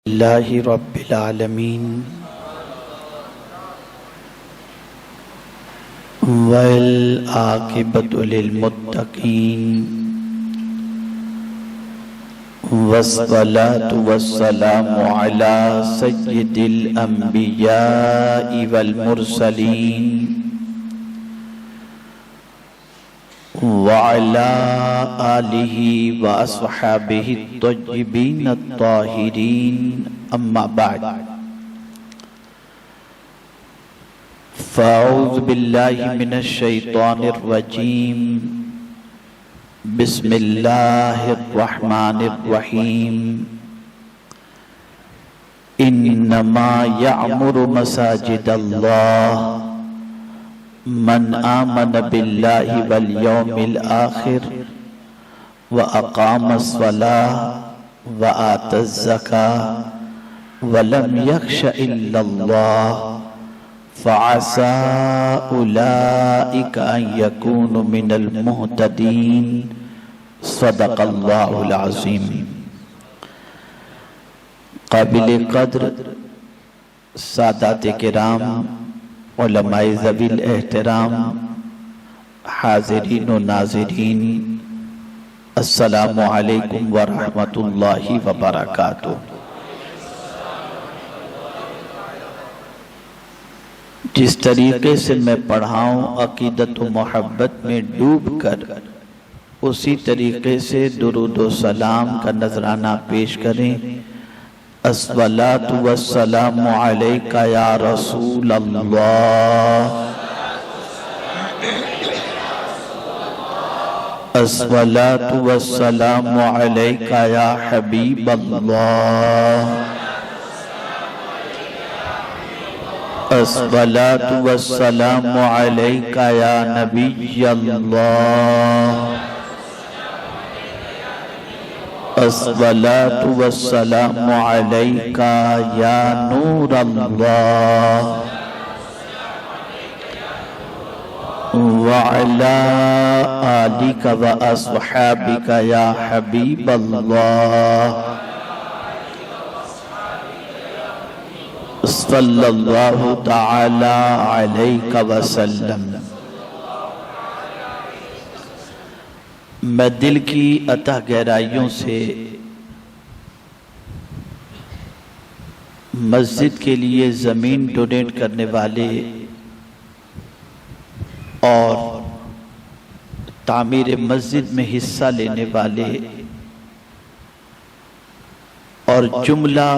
اللہ رب العالمین والعاقبۃ للمتقین والصلاة والسلام علی سید الانبیاء والمرسلین وعلى آلہ واصحابہ الطیبین الطاہرین اما بعد فاعوذ باللہ من الشیطان الرجیم بسم اللہ الرحمن الرحیم انما یعمر مساجد اللہ من آمن باللہ والیوم الآخر وأقام الصلاة وآت الزکاة ولم یخش الا اللہ فعسى أولئك أن يكونوا من المهتدين صدق اللہ العظیم۔ قابل قدر سادات کرام، علماء ذوی الاحترام، حاضرین و ناظرین، السلام علیکم ورحمۃ اللہ وبرکاتہ۔ جس طریقے سے میں پڑھاؤں عقیدت و محبت میں ڈوب کر، اسی طریقے سے درود و سلام کا نذرانہ پیش کریں۔ الصلاۃ والسلام علیک یا رسول اللہ، الصلاۃ والسلام علیک یا حبیب اللہ، الصلاۃ والسلام علیک یا نبی اللہ، الصلاۃ والسلام علیک یا نور اللہ، وعلی آلک واصحابک یا حبیب اللہ، صلی اللہ تعالی علیہ وسلم۔ میں دل کی اتہ گہرائیوں سے مسجد کے لیے زمین ڈونیٹ کرنے والے اور تعمیر مسجد میں حصہ لینے والے اور جملہ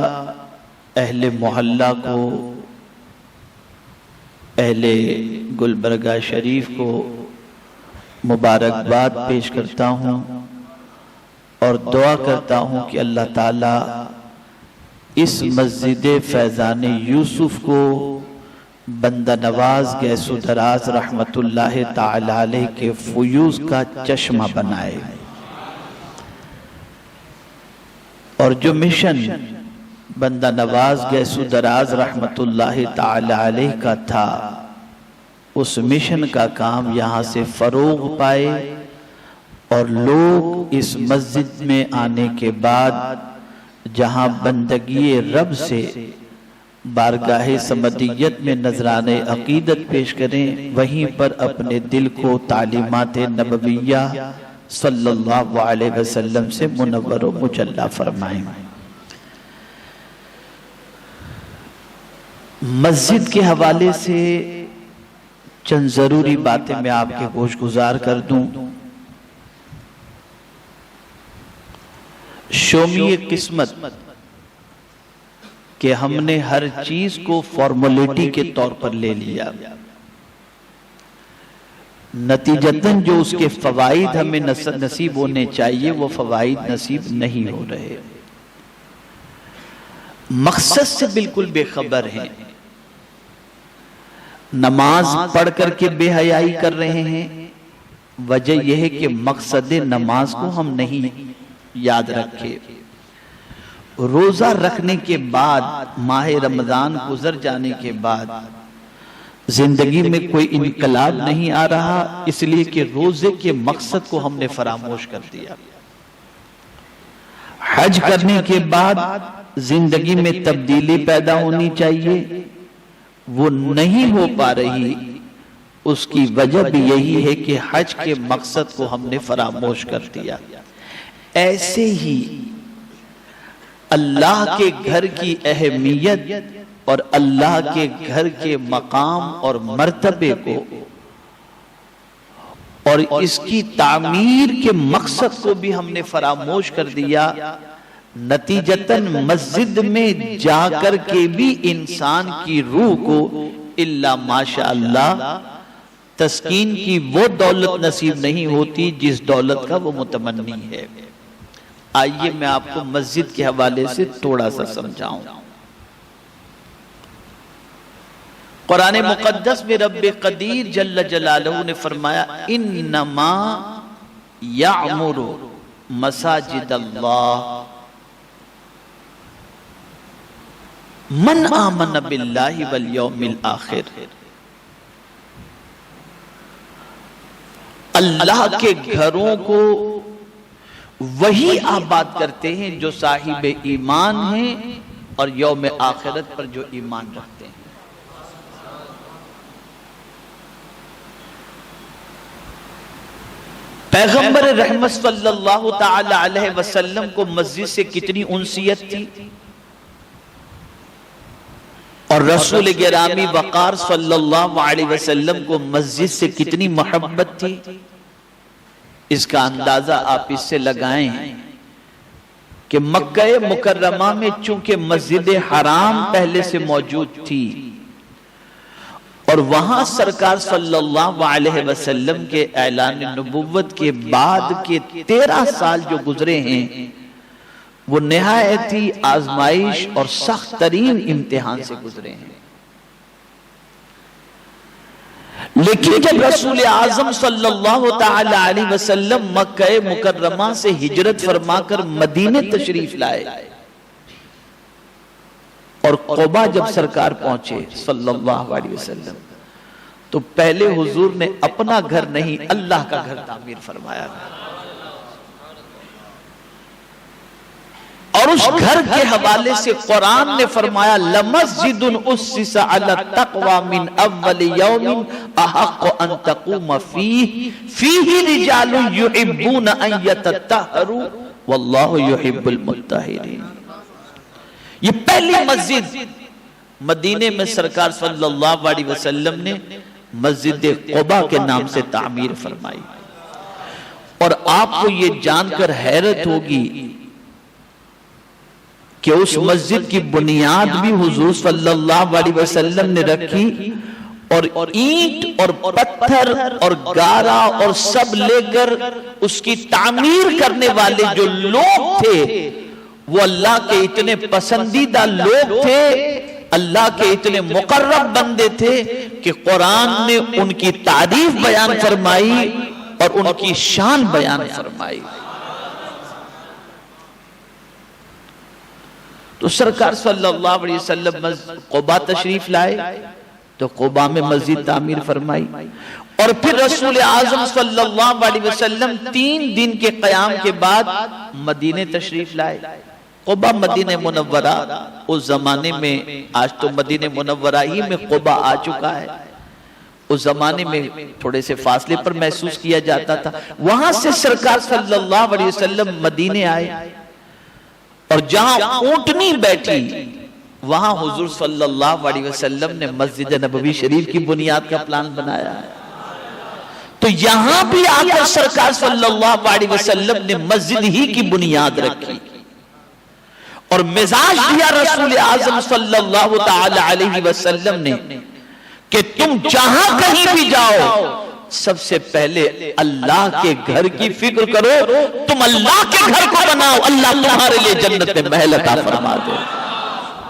اہل محلہ کو، اہل گلبرگہ شریف کو مبارکباد پیش کرتا ہوں اور دعا کرتا ہوں کہ اللہ تعالیٰ اس مسجد فیضان یوسف کو بندہ نواز گیس و دراز رحمت اللہ تعالی علیہ کے فیوز کا چشمہ بنائے، اور جو مشن بندہ نواز گیس و دراز رحمت اللہ تعالی علیہ کا تھا، اس مشن کا کام یہاں سے فروغ پائے، اور لوگ اس مسجد میں آنے کے بعد جہاں بندگی رب سے بارگاہ سمدیت میں نذرانہ عقیدت پیش کریں، وہیں پر اپنے دل کو تعلیمات نبویہ صلی اللہ علیہ وسلم سے منور و مجلہ فرمائیں۔ مسجد کے حوالے سے چند ضروری باتیں میں آپ کے گوش گزار کر دوں۔ شومی قسمت کہ ہم نے ہر چیز کو فارمولیٹی کے طور پر لے لیا، نتیجتاً جو اس کے فوائد ہمیں نصیب ہونے چاہیے وہ فوائد نصیب نہیں ہو رہے، مقصد سے بالکل بے خبر ہیں، نماز پڑھ کر کے بے حیائی کر رہے ہیں۔ وجہ یہ ہے کہ مقصد نماز کو ہم نہیں یاد رکھے۔ روزہ رکھنے کے بعد، ماہ رمضان گزر جانے کے بعد زندگی میں کوئی انقلاب نہیں آ رہا، اس لیے کہ روزے کے مقصد کو ہم نے فراموش کر دیا۔ حج کرنے کے بعد زندگی میں تبدیلی پیدا ہونی چاہیے، وہ نہیں ہو پا رہی، اس کی وجہ بھی یہی ہے کہ حج کے مقصد کو ہم نے فراموش کر دیا۔ ایسے ہی اللہ کے گھر کی اہمیت اور اللہ کے گھر کے مقام اور مرتبے کو اور اس کی تعمیر کے مقصد کو بھی ہم نے فراموش کر دیا۔ نتیجتاً مسجد میں جا کر کے بھی انسان کی روح کو الا ماشاءاللہ تسکین کی وہ دولت نصیب نہیں ہوتی جس دولت کا وہ متمنی ہے۔ آئیے میں آپ کو مسجد کے حوالے سے تھوڑا سا سمجھاؤں۔ قرآن مقدس میں رب قدیر جل جلالہ نے فرمایا انما یعمر مساجد اللہ من آمن باللہ والیوم الآخر۔ اللہ کے گھروں کو وہی آباد کرتے ہیں جو صاحب ایمان ہیں اور یوم آخرت پر جو ایمان رکھتے ہیں۔ پیغمبر رحمت صلی اللہ تعالی علیہ وسلم کو مسجد سے کتنی انسیت تھی، اور رسول گرامی وقار صلی اللہ علیہ وسلم کو مسجد سے کتنی محبت تھی۔ اس کا اندازہ آپ اس سے لگائیں کہ مکہ مکرمہ میں چونکہ مسجد حرام پہلے سے موجود تھی اور وہاں سرکار صلی اللہ علیہ وسلم کے اعلان نبوت کے بعد کے 13 سال جو گزرے ہیں وہ نہایت ہی آزمائش اور سخت ترین امتحان سے گزرے ہیں۔ لیکن جب رسول اعظم صلی اللہ تعالی علیہ وسلم مکہ مکرمہ سے ہجرت فرما کر مدینے تشریف لائے اور قباء جب سرکار پہنچے صلی اللہ علیہ وسلم تو پہلے حضور نے اپنا گھر نہیں اللہ کا گھر تعمیر فرمایا، اور اس گھر کے حوالے سے قرآن نے فرمایا لَمَسْجِدٌ أُسِّسَ عَلَى التَّقْوَى مِنْ أَوَّلِ يَوْمٍ أَحَقُّ أَن تَقُومَ فِيهِ رِجَالٌ يُحِبُّونَ أَن يَتَطَّهَّرُوا وَاللَّهُ يُحِبُّ الْمُطَّهِّرِينَ۔ یہ پہلی مسجد مدینے میں سرکار صلی اللہ علیہ وسلم نے مسجد قباء کے نام سے تعمیر فرمائی، اور آپ کو یہ جان کر حیرت ہوگی کہ اس مسجد کی بنیاد بھی حضور صلی اللہ علیہ وسلم نے رکھی، اور اینٹ اور پتھر اور گارا اور سب لے کر اس کی تعمیر کرنے والے جو لوگ تھے وہ اللہ کے اتنے پسندیدہ لوگ تھے، اللہ کے اتنے مقرب بندے تھے کہ قرآن نے ان کی تعریف بیان فرمائی اور ان کی شان بیان فرمائی۔ تو سرکار صلی اللہ علیہ وسلم قباء تشریف لائے تو قباء میں مسجد تعمیر فرمائی، اور پھر رسول اعظم صلی اللہ علیہ وسلم 3 دن کے قیام کے بعد مدینے تشریف لائے۔ قباء مدینہ منورہ اس زمانے میں، آج تو مدینہ منورہ ہی میں قباء آ چکا ہے، اس زمانے میں تھوڑے سے فاصلے پر محسوس کیا جاتا تھا۔ وہاں سے سرکار صلی اللہ علیہ وسلم مدینے آئے، اور جہاں اونٹنی بیٹھی وہاں حضور صلی اللہ علیہ وسلم نے مسجد نبوی شریف کی بنیاد کا پلان بنایا ہے۔ تو یہاں بھی آ کر سرکار صلی اللہ علیہ وسلم نے مسجد ہی کی بنیاد رکھی، اور مزاج دیا رسول اعظم صلی اللہ تعالی علیہ وسلم نے کہ تم جہاں کہیں بھی جاؤ سب سے پہلے اللہ کے گھر کی فکر کرو، تم اللہ کے گھر کو بناؤ، اللہ تمہارے لئے جنت میں محل عطا فرما دے۔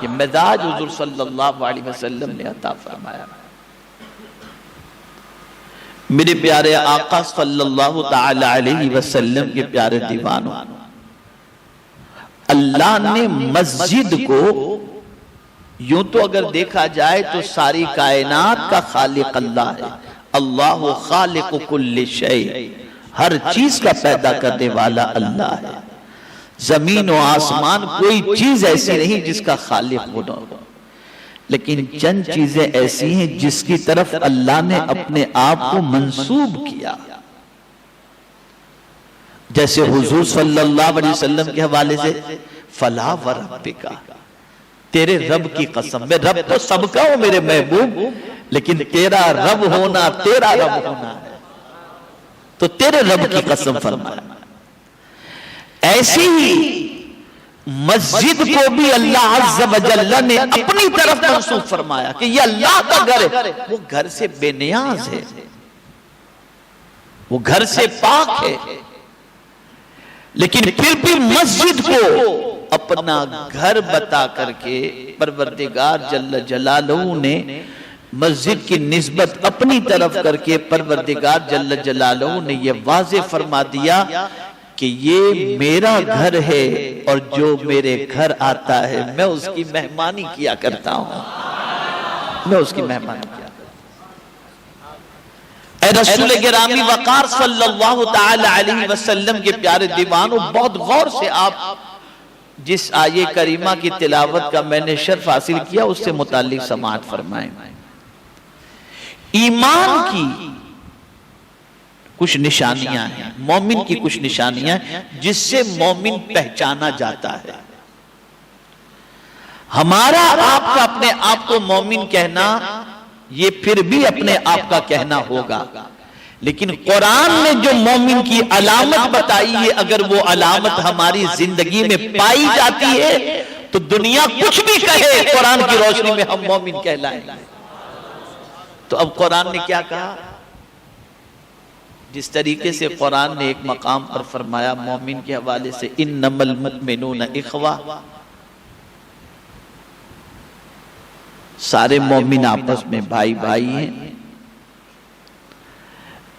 یہ مزاج حضور صلی اللہ علیہ وسلم نے عطا فرمایا۔ میرے پیارے آقا صلی اللہ تعالی علیہ وسلم کے پیارے دیوانوں، اللہ نے مسجد کو یوں تو اگر دیکھا جائے تو ساری کائنات کا خالق اللہ ہے، اللہ خالق کل شیء، ہر چیز کا پیدا کرنے والا اللہ ہے، زمین و آسمان کوئی چیز ایسی نہیں جس کا خالق وہ نہ ہو، لیکن چند چیزیں ایسی ہیں جس کی طرف اللہ نے اپنے آپ کو منسوب کیا، جیسے حضور صلی اللہ علیہ وسلم کے حوالے سے فلا وربک، تیرے رب کی قسم، میں رب تو سب کا ہوں میرے محبوب، لیکن تیرا رب ہونا تیرا رب ہونا ہے، تو تیرے رب کی قسم فرمایا۔ ایسی ہی مسجد کو بھی اللہ عز و جل نے اپنی طرف منسوب فرمایا کہ یہ اللہ کا گھر ہے، وہ گھر سے بے نیاز ہے، وہ گھر سے پاک ہے، لیکن پھر بھی مسجد کو اپنا گھر بتا کر کے پروردگار جل جلالہ نے مسجد کی نسبت اپنی طرف کر کے پروردگار جل جلالہ نے یہ واضح فرما دیا کہ یہ میرا گھر ہے، اور جو میرے گھر آتا ہے میں اس کی مہمانی کیا کرتا ہوں، میں اس کی مہمانی کیا کرتا ہوں۔ اے رسول گرامی وقار صلی اللہ تعالی علیہ وسلم کے پیارے دیوانوں، بہت غور سے آپ جس آیے کریمہ کی تلاوت کا میں نے شرف حاصل کیا اس سے متعلق سماعت فرمائیں۔ ایمان کی کچھ نشانیاں ہیں، مومن کی کچھ نشانیاں ہیں جس سے مومن پہچانا جاتا ہے۔ ہمارا آپ کا اپنے آپ کو مومن کہنا یہ پھر بھی اپنے آپ کا کہنا ہوگا، لیکن قرآن نے جو مومن کی علامت بتائی ہے، اگر وہ علامت ہماری زندگی میں پائی جاتی ہے تو دنیا کچھ بھی کہے قرآن کی روشنی میں ہم مومن کہلائیں گے۔ تو اب قرآن نے کیا کہا؟ جس طریقے سے قرآن نے ایک مقام پر فرمایا مومن کے حوالے سے انما المؤمنون اخوہ، سارے مومن آپس میں بھائی بھائی ہیں،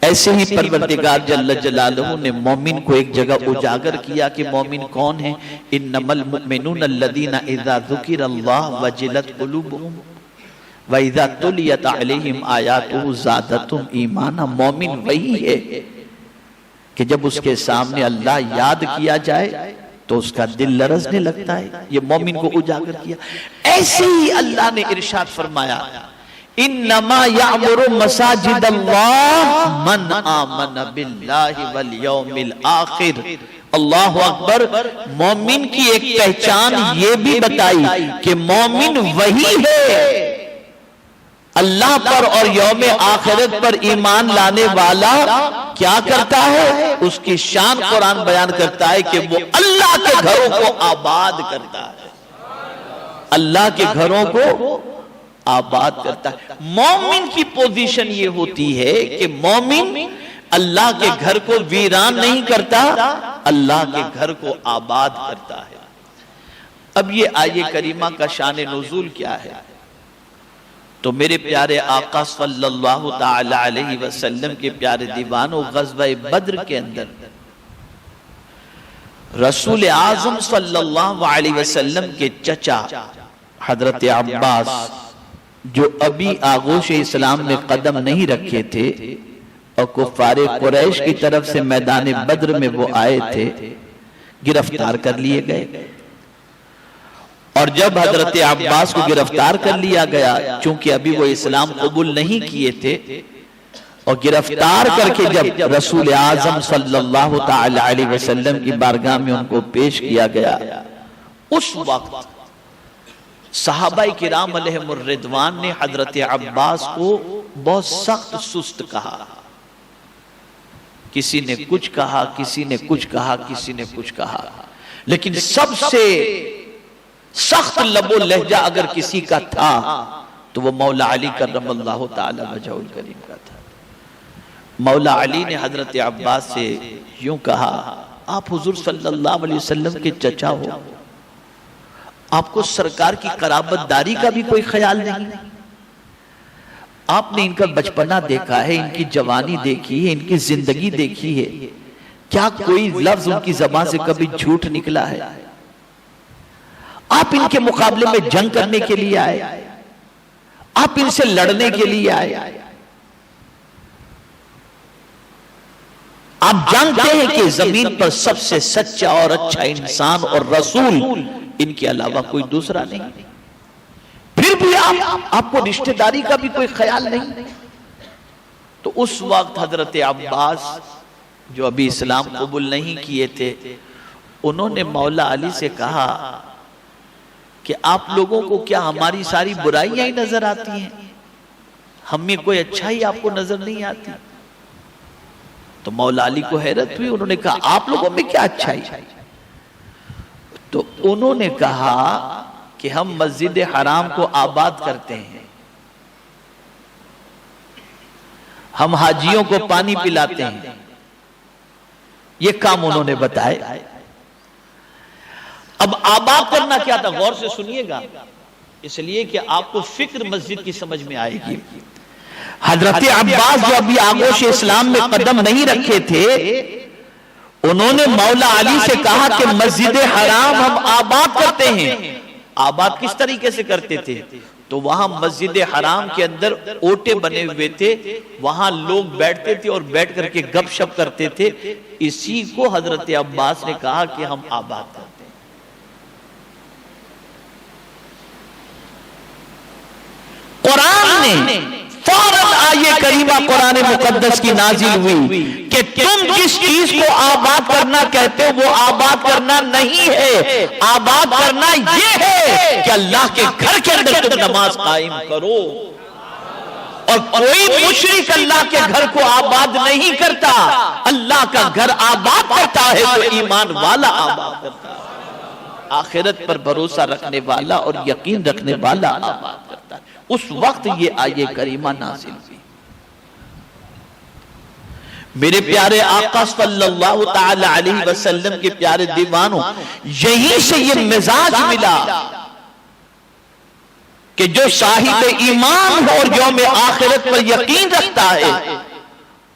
ایسے ہی پروردگار جل جلالہ نے مومن کو ایک جگہ اجاگر کیا کہ مومن کون ہیں؟ انما المؤمنون الذین اذا ذکر اللہ وجلت قلوبہم وَإِذَا تُلِيَتْ عَلَيْهِمْ آيَاتُهُ زَادَتْهُمْ ایمانا۔ مومن وہی ہے کہ جب اس کے سامنے اللہ یاد کیا جائے تو اس کا دل لرزنے لگتا ہے، یہ مومن کو اجاگر کیا۔ ایسے ہی اللہ نے ارشاد فرمایا انما یعمر مساجد اللہ من آمن باللہ والیوم الآخر۔ اللہ اکبر۔ مومن کی ایک پہچان یہ بھی بتائی کہ مومن وہی ہے اللہ پر اور یوم آخرت پر ایمان لانے والا کیا کرتا ہے؟ اس کی شان قرآن بیان کرتا ہے کہ وہ اللہ کے گھروں کو آباد کرتا ہے، اللہ کے گھروں کو آباد کرتا ہے۔ مومن کی پوزیشن یہ ہوتی ہے کہ مومن اللہ کے گھر کو ویران نہیں کرتا، اللہ کے گھر کو آباد کرتا ہے۔ اب یہ آیے کریمہ کا شان نزول کیا ہے؟ تو میرے پیارے آقا صلی اللہ تعالی علیہ وسلم کے پیارے دیوانوں، غزوہ بدر کے اندر رسول اعظم صلی اللہ علیہ وسلم کے چچا حضرت عباس، جو ابھی آغوش اسلام میں قدم نہیں رکھے تھے اور کفار قریش کی طرف سے میدان بدر میں وہ آئے تھے، گرفتار کر لیے گئے۔ اور جب حضرت عباس کو گرفتار کر لیا گیا، چونکہ ابھی وہ اسلام قبول نہیں کیے تھے، اور گرفتار کر کے جب رسول اعظم صلی اللہ تعالی علیہ وسلم کی بارگاہ میں ان کو پیش کیا گیا، اس وقت صحابہ کرام علیہم الرضوان نے حضرت عباس کو بہت سخت سست کہا۔ کسی نے کچھ کہا، کسی نے کچھ کہا، کسی نے کچھ کہا، لیکن سب سے سخت لب و لہجہ اگر کسی کا تھا تو وہ مولا علی کرم اللہ تعالی وجہہ الکریم کا تھا۔ مولا علی نے حضرت عباس سے یوں کہا، آپ حضور صلی اللہ علیہ وسلم کے چچا ہو، آپ کو سرکار کی قرابت داری کا بھی کوئی خیال نہیں؟ آپ نے ان کا بچپنا دیکھا ہے، ان کی جوانی دیکھی ہے، ان کی زندگی دیکھی ہے، کیا کوئی لفظ ان کی زبان سے کبھی جھوٹ نکلا ہے؟ آپ ان کے مقابلے میں جنگ کرنے کے لیے آئے، آپ ان سے لڑنے کے لیے آئے، آپ جانتے ہیں کہ زمین پر سب سے سچا اور اچھا انسان اور رسول ان کے علاوہ کوئی دوسرا نہیں، پھر بھی آپ کو رشتہ داری کا بھی کوئی خیال نہیں۔ تو اس وقت حضرت عباس جو ابھی اسلام قبول نہیں کیے تھے، انہوں نے مولا علی سے کہا کہ آپ لوگوں کو کیا ہماری ساری برائیاں ہی نظر آتی ہیں؟ ہم میں کوئی اچھائی آپ کو نظر نہیں آتی؟ تو مولا علی کو حیرت ہوئی، انہوں نے کہا آپ لوگوں میں کیا اچھائی؟ تو انہوں نے کہا کہ ہم مسجد حرام کو آباد کرتے ہیں، ہم حاجیوں کو پانی پلاتے ہیں، یہ کام انہوں نے بتائے۔ اب آباد کرنا کیا تھا، غور سے سنیے گا، اس لیے کہ آپ کو فکر مسجد کی سمجھ میں آئے گی۔ حضرت عباس جو ابھی آغوش اسلام میں قدم نہیں رکھے تھے، انہوں نے مولا علی سے کہا کہ مسجد حرام ہم آباد کرتے ہیں۔ آباد کس طریقے سے کرتے تھے؟ تو وہاں مسجد حرام کے اندر اوٹے بنے ہوئے تھے، وہاں لوگ بیٹھتے تھے اور بیٹھ کر کے گپ شپ کرتے تھے، اسی کو حضرت عباس نے کہا کہ ہم آباد کرتے ہیں۔ قرآن نے فوراً آیے کریمہ قرآن مقدس کی نازل ہوئی کہ تم جس چیز کو آباد کرنا کہتے ہو وہ آباد کرنا نہیں ہے، آباد کرنا یہ ہے کہ اللہ کے گھر کے اندر تم نماز قائم کرو۔ اور کوئی مشرک اللہ کے گھر کو آباد نہیں کرتا، اللہ کا گھر آباد کرتا ہے تو ایمان والا آباد کرتا ہے، آخرت پر بھروسہ رکھنے والا اور یقین رکھنے والا آباد کرتا ہے۔ اس وقت یہ آیے کریمہ نازل ہوئی۔ میرے پیارے آقا صلی اللہ تعالی علیہ وسلم کے پیارے دیوانوں، یہیں سے یہ مزاج ملا کہ جو صاحب ایمان ہو اور یوم آخرت پر یقین رکھتا ہے،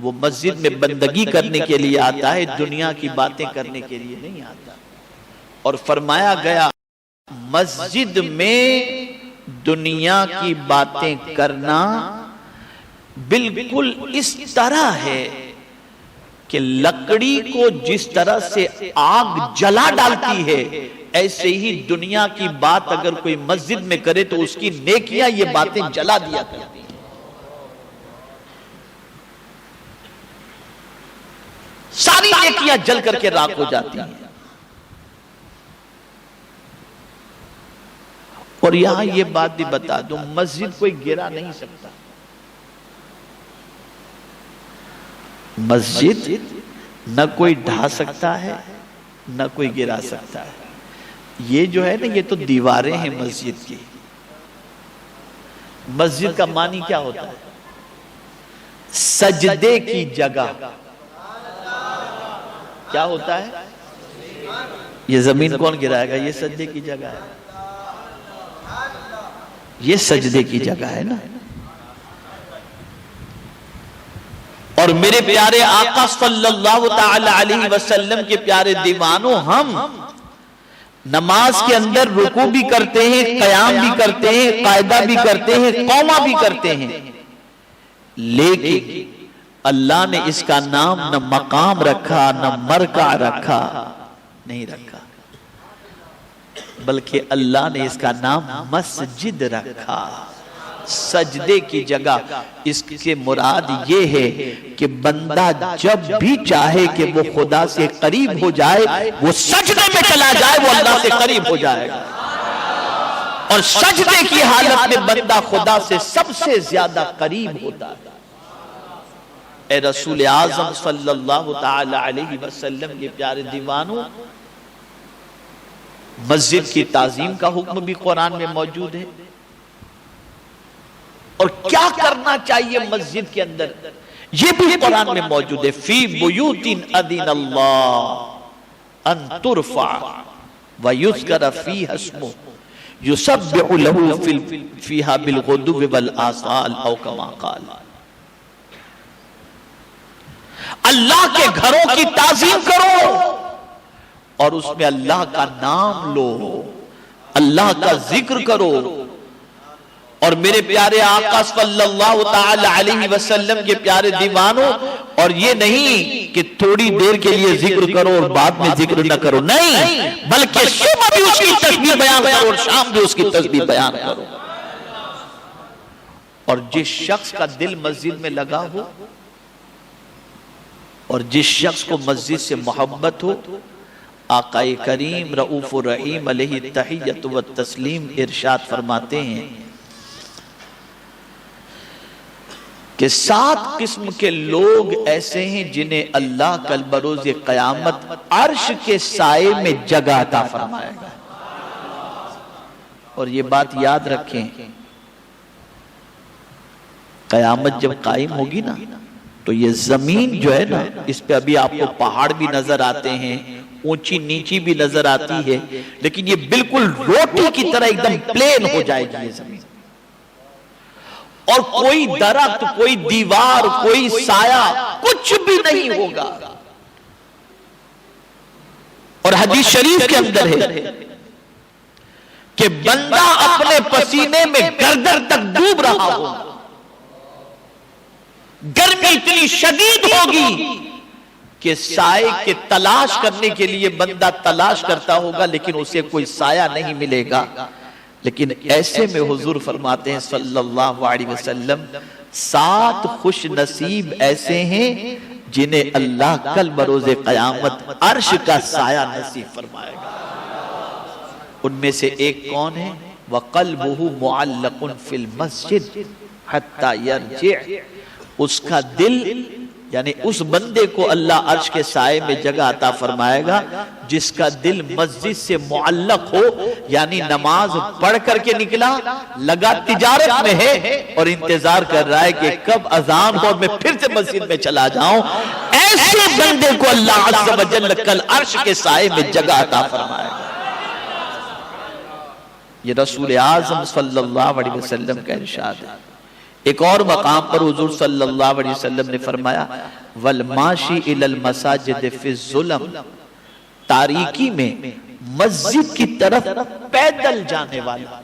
وہ مسجد میں بندگی کرنے کے لیے آتا ہے، دنیا کی باتیں کرنے کے لیے نہیں آتا۔ اور فرمایا گیا مسجد میں دنیا کی باتیں کرنا بالکل اس طرح ہے کہ لکڑی کو جس طرح سے آگ جلا ڈالتی ہے، ایسے ہی دنیا کی بات اگر کوئی مسجد میں کرے تو اس کی نیکیاں یہ باتیں جلا دیا کرتی ہیں۔ ساری نیکیاں جل کر کے راکھ ہو جاتی ہیں۔ اور یہاں یہ بات بھی بتا دوں، مسجد کوئی گرا نہیں سکتا، مسجد نہ کوئی ڈھا سکتا ہے نہ کوئی گرا سکتا ہے۔ یہ جو ہے نا، یہ تو دیواریں ہیں مسجد کی۔ مسجد کا معنی کیا ہوتا ہے؟ سجدے کی جگہ۔ کیا ہوتا ہے؟ یہ زمین کون گرائے گا؟ یہ سجدے کی جگہ ہے، یہ سجدے کی جگہ ہے نا۔ اور میرے پیارے آقا صلی اللہ تعالی علیہ وسلم کے پیارے دیوانوں، ہم نماز کے اندر رکوع بھی کرتے ہیں، قیام بھی کرتے ہیں، قاعدہ بھی کرتے ہیں، قومہ بھی کرتے ہیں، لیکن اللہ نے اس کا نام نہ مقام رکھا نہ مرکع رکھا، نہیں رکھا، بلکہ اللہ نے اس کا نام مسجد رکھا، سجدے کی جگہ۔ اس کے مراد یہ ہے کہ بندہ جب بھی چاہے کہ وہ خدا سے قریب ہو جائے، وہ سجدے میں چلا جائے، وہ اللہ سے قریب ہو جائے گا۔ اور سجدے کی حالت میں بندہ خدا سے سب سے زیادہ قریب ہوتا ہے۔ اے رسول اعظم صلی اللہ تعالی علیہ وسلم کے پیارے دیوانوں، مسجد کی تعظیم کا حکم بھی قرآن میں موجود ہے، اور کیا کرنا چاہیے مسجد کے اندر یہ بھی قرآن میں موجود ہے۔ فی بیوت اذن اللہ ان ترفع ویذکر فیہا اسمہ یسبح لہ فیہا بالغدو والآصال او کما قال۔ اللہ کے گھروں کی تعظیم کرو اور اس میں اللہ کا نام لو، اللہ کا ذکر کرو، اور میرے پیارے آقا صلی اللہ تعالی علیہ وسلم کے پیارے دیوانوں، اور یہ نہیں کہ تھوڑی دیر کے لیے ذکر کرو اور بعد میں ذکر نہ کرو، نہیں، بلکہ صبح بھی اس کی تسبیح بیان کرو اور شام بھی اس کی تسبیح بیان کرو۔ اور جس شخص کا دل مسجد میں لگا ہو اور جس شخص کو مسجد سے محبت ہو، آقا کریم رؤوف الرحیم علیہ التحیۃ والتسلیم ارشاد فرماتے ہیں کہ 7 قسم کے لوگ ایسے ہیں جنہیں اللہ کل بروز قیامت عرش کے سائے میں جگہ عطا فرمائے گا۔ اور یہ بات یاد رکھیں، قیامت جب قائم ہوگی نا تو یہ زمین جو ہے نا، اس پہ ابھی آپ کو پہاڑ بھی نظر آتے ہیں، اونچی نیچی بھی نظر آتی ہے، لیکن یہ بالکل روٹی کی طرح ایک دم پلین ہو جائے گی یہ زمین، اور کوئی درخت، کوئی دیوار، کوئی سایہ، کچھ بھی نہیں ہوگا۔ اور حدیث شریف کے اندر ہے کہ بندہ اپنے پسینے میں گردن تک ڈوب رہا ہو، گرمی اتنی شدید ہوگی کہ سائے کے تلاش کرنے کے لیے بندہ تلاش کرتا ہوگا لیکن اسے کوئی سایہ نہیں ملے گا، لیکن ایسے میں حضور فرماتے ہیں صلی اللہ علیہ وسلم 7 خوش نصیب ایسے ہیں جنہیں اللہ کل بروز قیامت عرش کا سایہ نصیب فرمائے گا۔ ان میں سے ایک کون ہے؟ وَقَلْبُهُ مُعَلَّقٌ فِي الْمَسْجِدِ حَتَّى يَرْجِعْ، اس کا دل، یعنی اس بندے کو اللہ عرش کے سائے میں جگہ عطا فرمائے گا جس کا دل مسجد سے معلق ہو، یعنی نماز پڑھ کر کے نکلا، لگا تجارت میں ہے اور انتظار کر رہا ہے کہ کب اذان ہو اور میں پھر سے مسجد میں چلا جاؤں، ایسے بندے کو اللہ عز و جل کل عرش کے سائے میں جگہ عطا فرمائے گا۔ یہ رسول اعظم صلی اللہ علیہ وسلم کا ارشاد ہے۔ ایک اور مقام پر حضور صلی اللہ علیہ وسلم نے فرمایا وَالْمَاشِي إِلَى الْمَسَاجِدِ فِي الظُّلَمِ، تاریکی میں مسجد کی طرف پیدل جانے والا،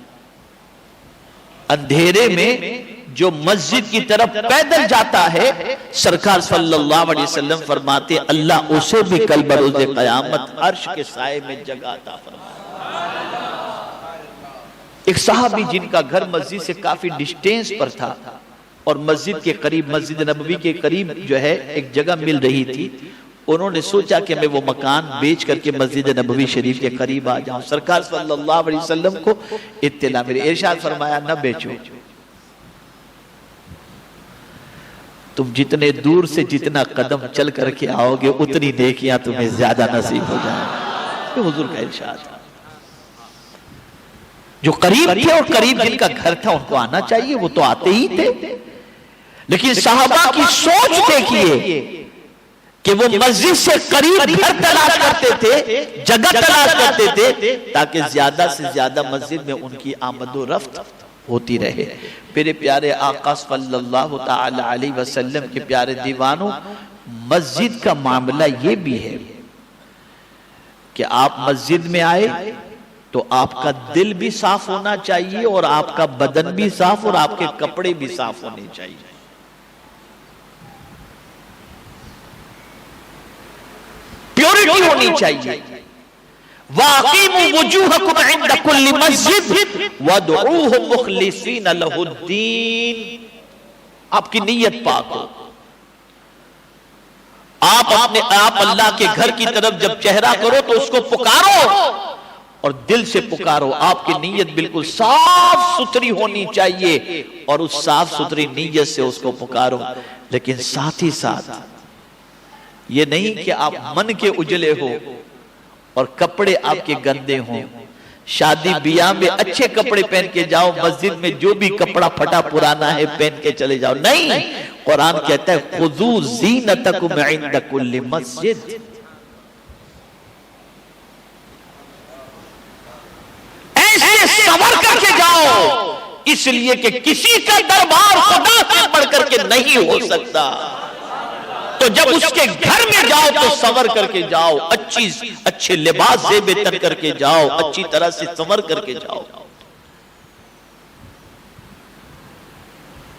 اندھیرے میں جو مسجد کی طرف پیدل جاتا ہے، سرکار صلی اللہ علیہ وسلم فرماتے اللہ اسے بھی کل بروز قیامت عرش کے سائے میں جگہ عطا فرمائے۔ ایک صحابی جن کا گھر مسجد سے کافی ڈسٹینس پر تھا اور مسجد کے قریب، مسجد نبوی کے قریب جو ہے ایک جگہ مل رہی تھی، انہوں نے سوچا کہ میں وہ مکان بیچ کر کے مسجد نبوی شریف کے قریب آ جاؤں۔ سرکار صلی اللہ علیہ وسلم کو اطلاع ملی، ارشاد فرمایا نہ بیچو، تم جتنے دور سے جتنا قدم چل کر کے آؤ گے اتنی نیکیاں تمہیں زیادہ نصیب ہو جائیں۔ یہ حضور کا ارشاد ہے۔ جو قریب تھے اور قریب جن کا گھر تھا ان کو آنا چاہیے، وہ تو آتے ہی تھے، لیکن صحابہ کی سوچ دیکھیے کہ وہ مسجد سے قریب گھر تلاش کرتے تھے، جگہ تلاش کرتے تھے تاکہ زیادہ سے زیادہ مسجد میں ان کی آمد و رفت ہوتی رہے۔ میرے پیارے آقا صلی اللہ تعالی علیہ وسلم کے پیارے دیوانوں، مسجد کا معاملہ یہ بھی ہے کہ آپ مسجد میں آئے تو آپ کا دل بھی صاف ہونا چاہیے اور آپ کا بدن بھی صاف اور آپ کے کپڑے بھی صاف ہونے چاہیے۔ پیورٹی ہونی چاہیے۔ وَأَقِيمُوا وُجُوهَكُمْ عِنْدَ كُلِّ مَسْجِدٍ وَادْعُوهُ مُخْلِصِينَ لَهُ الدِّينَ، آپ کی نیت پاک ہو، آپ اللہ کے گھر کی طرف جب چہرہ کرو تو اس کو پکارو اور دل سے پکارو، آپ کی نیت بالکل صاف ستھری ہونی چاہیے اور اس صاف ستھری نیت سے اس کو پکارو۔ لیکن ساتھ ہی ساتھ یہ نہیں کہ آپ من کے اجلے ہو اور کپڑے آپ کے گندے ہوں، شادی بیاہ میں اچھے کپڑے پہن کے جاؤ، مسجد میں جو بھی کپڑا پھٹا پرانا ہے پہن کے چلے جاؤ، نہیں، قرآن کہتا ہے خُذُوا زِینَتَکُمْ عِنْدَ كُلِّ مَسْجِدٍ، سنور کر کے جاؤ، اس لیے کہ کسی کا دربار خدا سے بڑھ کر کے نہیں ہو سکتا، تو جب اس کے گھر میں جاؤ تو سنور کر کے جاؤ، اچھے لباس زیب تن کر کے جاؤ، اچھی طرح سے سنور کر کے جاؤ۔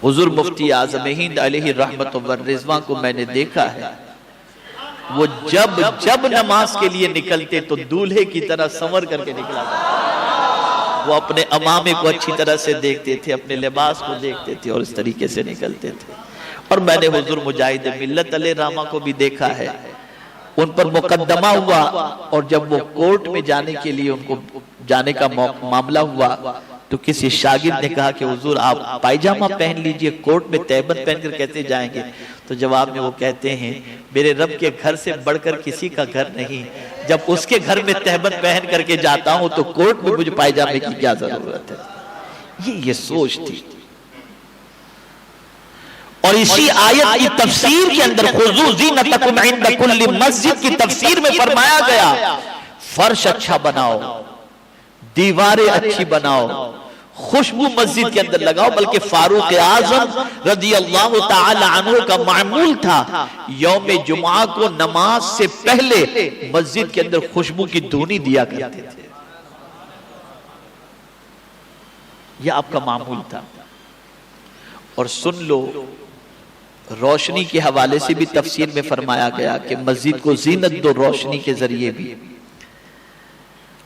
حضور مفتی اعظم ہند علیہ رحمت و رضوان کو میں نے دیکھا ہے، وہ جب نماز کے لیے نکلتے تو دولہے کی طرح سنور کر کے نکلا تھا۔ وہ اپنے امامے کو اچھی طرح سے دیکھتے تھے، اپنے لباس کو دیکھتے تھے اور اس طریقے سے نکلتے تھے۔ اور میں نے حضور مجاہد ملت علیہ رحمہ کو بھی دیکھا ہے، ان پر مقدمہ ہوا اور جب وہ کورٹ میں جانے کے لیے ان کو جانے کا معاملہ ہوا تو کسی شاگرد نے کہا کہ حضور آپ پائجامہ پہن لیجئے، کورٹ میں تہبند پہن کر کیسے جائیں گے؟ تو جواب میں وہ کہتے ہیں میرے رب کے گھر سے بڑھ کر کسی کا گھر نہیں، جب اس کے گھر میں تہبند پہن کر کے جاتا ہوں تو کورٹ میں مجھے پائجامے کی کیا ضرورت ہے؟ یہ سوچ تھی۔ اور اسی آیت کی تفسیر کے اندر خُذُوا زِینَتَکُمْ عِنْدَ کُلِّ مسجد کی تفسیر میں فرمایا گیا فرش اچھا بناؤ، دیواریں اچھی بناؤ، خوشبو مسجد کے اندر لگاؤ، بلکہ فاروق اعظم رضی اللہ تعالی عنہ کا معمول تھا یوم جمعہ کو نماز سے پہلے مسجد کے اندر خوشبو کی دھونی دیا کرتے تھے۔ یہ آپ کا معمول تھا۔ اور سن لو، روشنی کے حوالے سے بھی تفسیر میں فرمایا گیا کہ مسجد کو زینت دو روشنی کے ذریعے بھی۔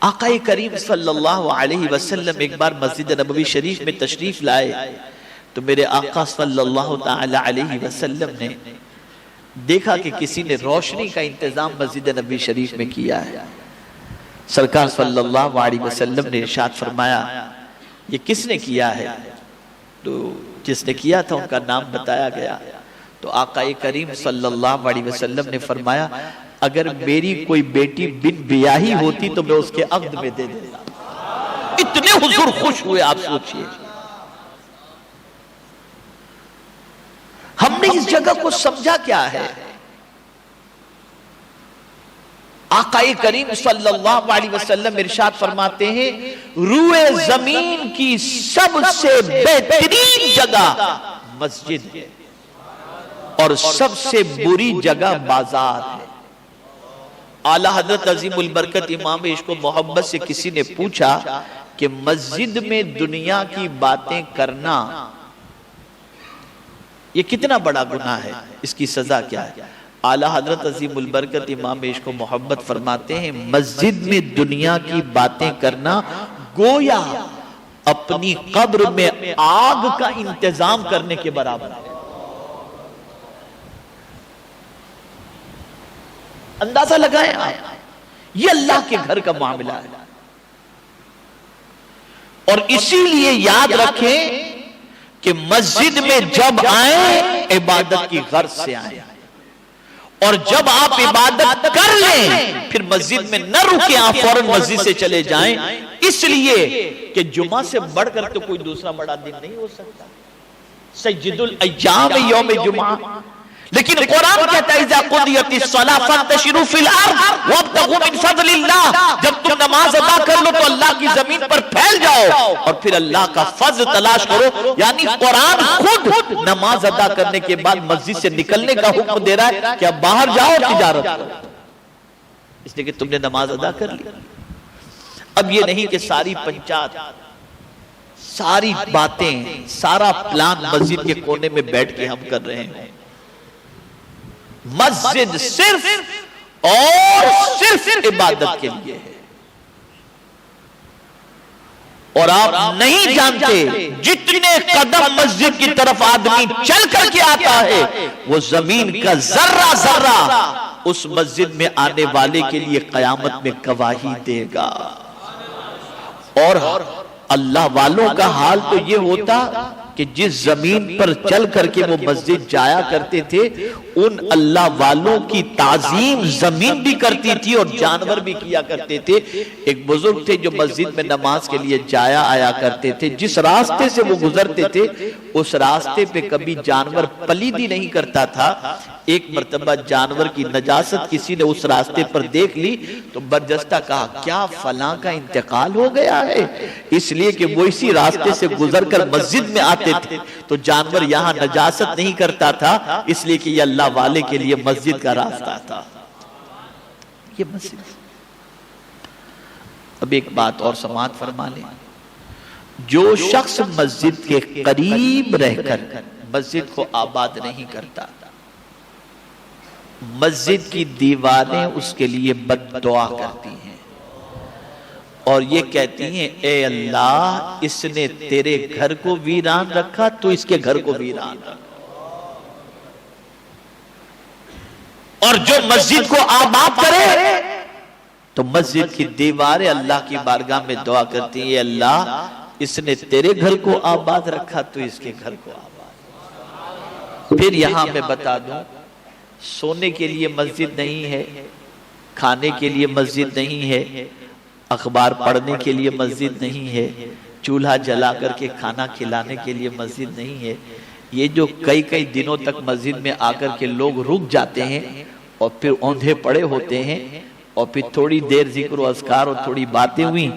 آقا کریم صلی اللہ علیہ وسلم ایک بار مسجد نبوی شریف میں تشریف لائے تو میرے آقا صلی اللہ تعالی علیہ وسلم نے دیکھا کہ کسی نے روشنی کا انتظام مسجد نبوی شریف میں کیا ہے۔ سرکار صلی اللہ علیہ وسلم نے ارشاد فرمایا یہ کس نے کیا ہے؟ تو جس نے کیا تھا ان کا نام بتایا گیا تو آقا کریم صلی اللہ علیہ وسلم نے فرمایا اگر میری کوئی بیٹی بن بیاہی ہوتی تو میں اس کے عقد میں دے دیتا۔ اتنے حضور خوش ہوئے، آپ سوچئے۔ ہم نے اس جگہ کو سمجھا کیا ہے؟ آقا کریم صلی اللہ علیہ وسلم ارشاد فرماتے ہیں روئے زمین کی سب سے بہترین جگہ مسجد ہے اور سب سے بری جگہ بازار ہے۔ اعلیٰ حضرت عظیم البرکت امام عشق و محبت سے کسی نے پوچھا کہ مسجد میں دنیا کی باتیں کرنا یہ کتنا بڑا گناہ ہے، اس کی سزا کیا ہے؟ اعلیٰ حضرت عظیم البرکت امام عشق و محبت فرماتے ہیں مسجد میں دنیا کی باتیں کرنا گویا اپنی قبر میں آگ کا انتظام کرنے کے برابر ہے۔ اندازہ لگائیں آپ، یہ اللہ کے گھر کا معاملہ ہے۔ اور اسی لیے یاد رکھیں کہ مسجد میں جب آئیں عبادت کی غرض سے آئیں، اور جب آپ عبادت کر لیں پھر مسجد میں نہ رکیں، آپ فوراً مسجد سے چلے جائیں، اس لیے کہ جمعہ سے بڑھ کر تو کوئی دوسرا بڑا دن نہیں ہو سکتا۔ سید الایام یوم جمعہ، لیکن قرآن کہتا ہے اذا قضیت الصلاۃ فانتشروا فی الارض وابتغوا من فضل اللہ، جب تم نماز ادا کر لو تو اللہ کی زمین پر پھیل جاؤ اور پھر اللہ کا فضل تلاش کرو۔ یعنی قرآن خود نماز ادا کرنے کے بعد مسجد سے نکلنے کا حکم دے رہا ہے کہ اب باہر جاؤ تجارت کرو، اس لیے کہ تم نے نماز ادا کر لی۔ اب یہ نہیں کہ ساری پنچات، ساری باتیں، سارا پلان مسجد کے کونے میں بیٹھ کے ہم کر رہے ہیں۔ مسجد صرف اور صرف عبادت کے لیے ہے، اور آپ نہیں جانتے جتنے قدم مسجد کی طرف آدمی چل کر کے آتا ہے وہ زمین کا ذرہ ذرہ اس مسجد میں آنے والے کے لیے قیامت میں گواہی دے گا۔ اور اللہ والوں کا حال تو یہ ہوتا کہ جس زمین پر چل کر کے وہ مسجد جایا کرتے تھے ان اللہ والوں کی تعظیم زمین بھی کرتی تھی اور جانور بھی کیا کرتے تھے۔ ایک بزرگ تھے جو مسجد میں نماز کے لیے جایا آیا کرتے تھے، جس راستے سے وہ گزرتے تھے اس راستے پہ کبھی جانور پلیدی نہیں کرتا تھا۔ ایک مرتبہ جانور کی نجاست کسی نے اس راستے پر دیکھ لی تو برجستہ کہا کیا فلاں کا انتقال ہو گیا ہے؟ اس لیے کہ وہ اسی راستے سے گزر کر مسجد میں آتے تھے تو جانور یہاں نجاست نہیں کرتا تھا، اس لیے کہ یہ اللہ والے کے لیے مسجد کا راستہ تھا۔ یہ مسجد۔ اب ایک بات اور سماعت فرما لیں، جو شخص مسجد کے قریب رہ کر مسجد کو آباد نہیں کرتا، مسجد کی دیواریں اس کے لیے بد دعا کرتی ہیں اور یہ کہتی ہیں اے اللہ اس نے تیرے گھر کو ویران رکھا تو اس کے گھر کو ویران رکھا، اور جو مسجد کو آباد کرے تو مسجد کی دیواریں اللہ کی بارگاہ میں دعا کرتی ہیں اے اللہ اس نے تیرے گھر کو آباد رکھا تو اس کے گھر کو آباد۔ پھر یہاں میں بتا دوں، سونے کے لیے مسجد نہیں ہے، کھانے کے لیے مسجد نہیں ہے، اخبار پڑھنے کے لیے مسجد نہیں ہے، چولہا جلا کر کے کھانا کھلانے کے لیے مسجد نہیں ہے۔ یہ جو کئی دنوں تک مسجد میں آ کر کے لوگ رک جاتے ہیں اور پھر اوندھے پڑے ہوتے ہیں اور پھر تھوڑی دیر ذکر و اذکار اور تھوڑی باتیں ہوئی،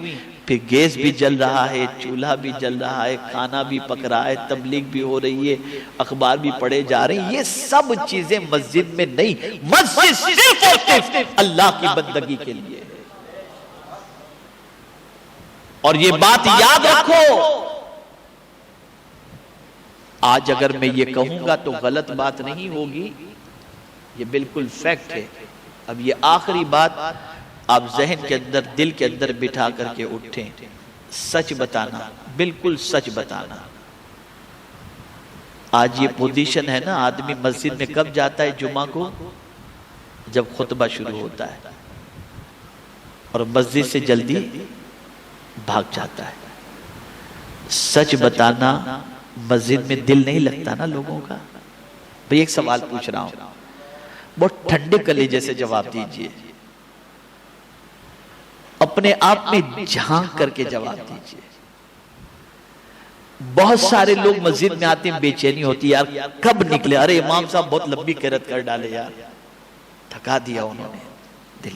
پھر گیس بھی جل رہا ہے، چولہا بھی جل رہا ہے، کھانا بھی پک رہا ہے، تبلیغ بھی ہو رہی ہے، اخبار بھی پڑھے جا رہے ہیں، یہ سب چیزیں مسجد میں نہیں، مسجد صرف اور صرف اللہ کی بندگی کے لیے ہے۔ اور یہ بات یاد رکھو، آج اگر میں یہ کہوں گا تو غلط بات نہیں ہوگی، یہ بالکل فیکٹ ہے۔ اب یہ آخری بات آپ ذہن کے اندر دل کے اندر بٹھا کر کے اٹھیں، سچ بتانا، بالکل سچ بتانا۔ آج یہ پوزیشن ہے نا، آدمی مسجد میں کب جاتا ہے جمعہ کو؟ جب خطبہ شروع ہوتا ہے، اور مسجد سے جلدی بھاگ جاتا ہے۔ سچ بتانا، مسجد میں دل نہیں لگتا نا لوگوں کا؟ بھئی ایک سوال پوچھ رہا ہوں، بہت ٹھنڈے کلیجے سے جواب دیجئے، اپنے آپ میں جھانک کر کے جواب دیجئے۔ بہت سارے لوگ مسجد میں آتے ہیں، بے چینی ہوتی ہے، یار کب نکلے، ارے امام صاحب بہت لمبی قرات کر ڈالے یار، تھکا دیا انہوں نے دل۔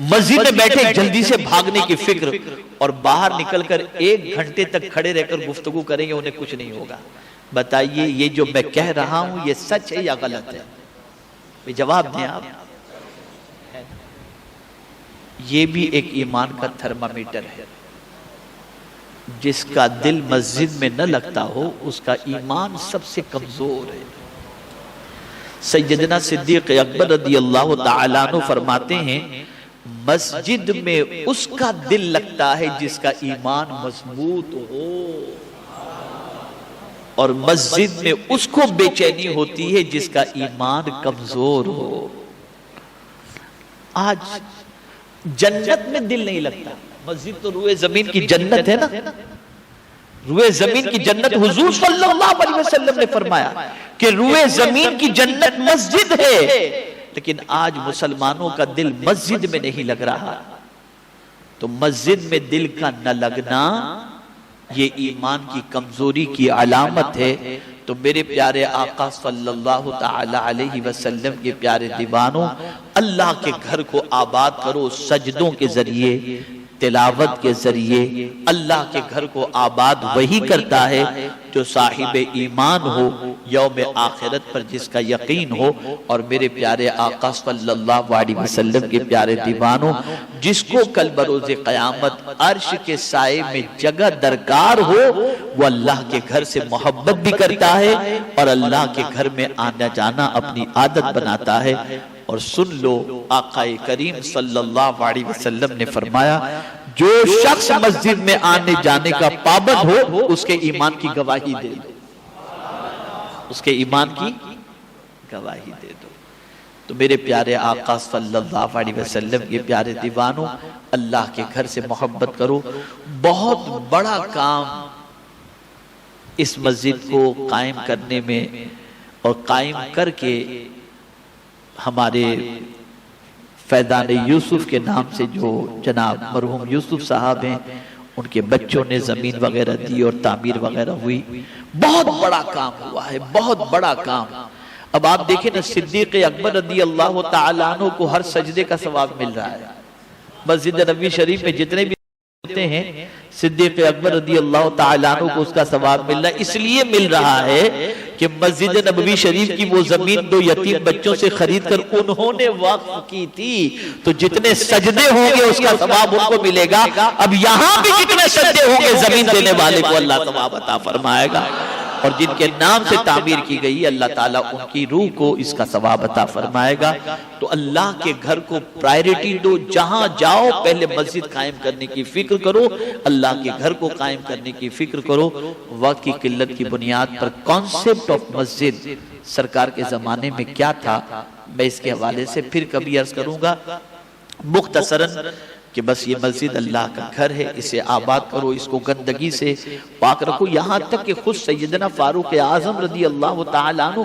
مسجد میں بیٹھے جلدی سے بھاگنے کی فکر، اور باہر نکل کر 1 گھنٹے تک کھڑے رہ کر گفتگو کریں گے، انہیں کچھ نہیں ہوگا۔ بتائیے یہ جو میں کہہ رہا ہوں یہ سچ ہے یا غلط ہے؟ جواب دیں آپ۔ یہ بھی ایک ایمان کا تھرمامیٹر ہے، جس کا دل مسجد میں نہ لگتا ہو اس کا ایمان سب سے کمزور ہے۔ سیدنا صدیق اکبر رضی اللہ تعالیٰ عنہ فرماتے ہیں مسجد میں اس کا دل لگتا ہے جس کا ایمان مضبوط ہو، اور مسجد میں اس کو بے چینی ہوتی ہے جس کا ایمان کمزور ہو۔ آج جنت میں دل نہیں لگتا، مسجد تو روئے زمین کی جنت ہے نا، روئے زمین کی جنت، حضور صلی اللہ علیہ وسلم نے فرمایا کہ روئے زمین کی جنت مسجد ہے، لیکن آج مسلمانوں کا دل مسجد میں نہیں لگ رہا۔ تو مسجد میں دل کا نہ لگنا یہ ایمان کی کمزوری کی علامت ہے۔ تو میرے پیارے آقا صلی اللہ تعالی علیہ وسلم کے پیارے دیوانوں، اللہ کے گھر کو آباد کرو سجدوں کے ذریعے، تلاوت کے ذریعے۔ اللہ کے گھر کو آباد وہی کرتا ہے جو صاحب ایمان ہو، یوم آخرت پر جس کا یقین ہو۔ اور میرے پیارے آقا صلی اللہ علیہ وسلم کے پیارے دیوانوں، جس کو کل بروز قیامت عرش کے سائے میں جگہ درکار ہو، وہ اللہ کے گھر سے محبت بھی کرتا ہے اور اللہ کے گھر میں آنا جانا اپنی عادت بناتا ہے۔ اور سن لو، آقا کریم صلی اللہ علیہ وسلم نے فرمایا جو شخص مسجد میں آنے جانے کا پابند ہو اس کے ایمان کی گواہی دے دو، اس کے ایمان کی گواہی دے دو۔ تو میرے پیارے آقا صلی اللہ علیہ وسلم کے پیارے دیوانوں، اللہ کے گھر سے محبت کرو۔ بہت بڑا کام اس مسجد کو قائم کرنے میں اور قائم کر کے ہمارے فیضان یوسف کے نام سے جو جناب مرحوم یوسف صاحب ہیں، ان کے بچوں نے زمین وغیرہ دی اور تعمیر وغیرہ ہوئی، بہت بڑا کام ہوا ہے، بہت بڑا کام۔ اب آپ دیکھیں نا، صدیق اکبر رضی اللہ تعالیٰ عنہ کو ہر سجدے کا ثواب مل رہا ہے۔ مسجد نبوی شریف میں جتنے بھی ہوتے ہیں صدیق اکبر رضی اللہ تعالیٰ عنہ کو اس کا ثواب مل رہا ہے، اس لیے مل رہا ہے کہ مسجد نبوی شریف کی وہ زمین 2 یتیم بچوں سے خرید کر انہوں نے وقف کی تھی، تو جتنے سجدے ہوں گے اس کا ثواب ان کو ملے گا۔ اب یہاں بھی جتنے سجدے ہوں گے زمین دینے والے کو اللہ ثواب عطا فرمائے گا، اور جن کے نام سے تعمیر کی گئی اللہ تعالیٰ ان کی روح کو اس کا ثواب عطا فرمائے گا۔ تو اللہ کے گھر کو پرائیورٹی دو، جہاں جاؤ پہلے مسجد قائم کرنے کی فکر کرو، اللہ کے گھر کو قائم کرنے کی فکر کرو۔ وقت کی قلت کی بنیاد پر کانسیپٹ آف مسجد سرکار کے زمانے میں کیا تھا، میں اس کے حوالے سے پھر کبھی عرض کروں گا مختصراً کہ بس یہ مسجد اللہ کا گھر ہے، اسے آباد کرو، اس کو گندگی سے پاک رکھو۔ یہاں تک کہ خود سیدنا فاروق اعظم رضی اللہ تعالیٰ عنہ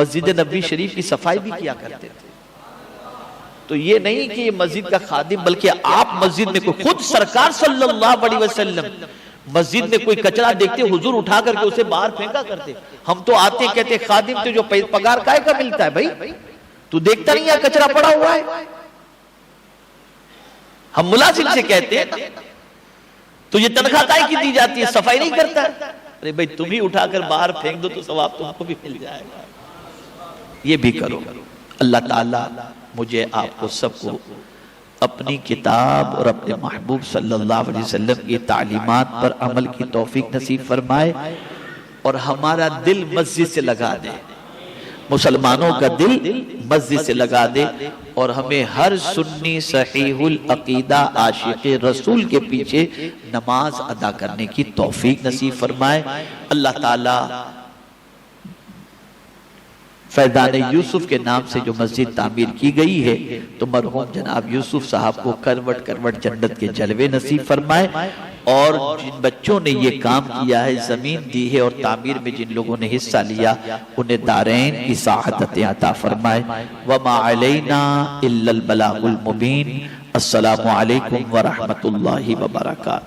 مسجد نبوی شریف کی صفائی بھی کیا کرتے تھے۔ تو یہ نہیں کہ یہ مسجد کا خادم، بلکہ آپ مسجد میں کوئی خود سرکار صلی اللہ علیہ وسلم مسجد میں کوئی کچرا دیکھتے حضور اٹھا کر کے اسے باہر پھینکا کرتے۔ ہم تو آتے کہتے خادم تو جو پگار کائے کا ملتا ہے بھائی، تو دیکھتا نہیں ہے کچرا پڑا ہوا ہے؟ ہم ملازم سے کہتے ہیں تو یہ تنخواہ کائے کی دی جاتی ہے، صفائی نہیں کرتا ہے؟ ارے بھائی تم ہی اٹھا کر باہر پھینک دو تو ثواب تم کو بھی مل جائے گا۔ یہ بھی کرو۔ اللہ تعالیٰ مجھے آپ کو سب کو اپنی کتاب اور اپنے محبوب صلی اللہ علیہ وسلم کی تعلیمات پر عمل کی توفیق نصیب فرمائے، اور ہمارا دل مسجد سے لگا دے، مسلمانوں کا دل مسجد سے لگا دے، اور ہمیں ہر سنی صحیح العقیدہ عاشق رسول کے پیچھے نماز ادا کرنے کی توفیق نصیب فرمائے۔ اللہ تعالیٰ فیضان یوسف کے نام سے جو مسجد تعمیر کی گئی ہے تو مرحوم جناب یوسف صاحب کو کروٹ کروٹ جنت کے جلوے نصیب فرمائے، اور جن بچوں نے یہ کام کیا ہے، زمین دی ہے اور تعمیر میں جن لوگوں نے حصہ لیا، انہیں دارین کی سعادت عطا فرمائے۔ وما علینا الا البلاغ المبین۔ السلام علیکم ورحمۃ اللہ وبرکاتہ۔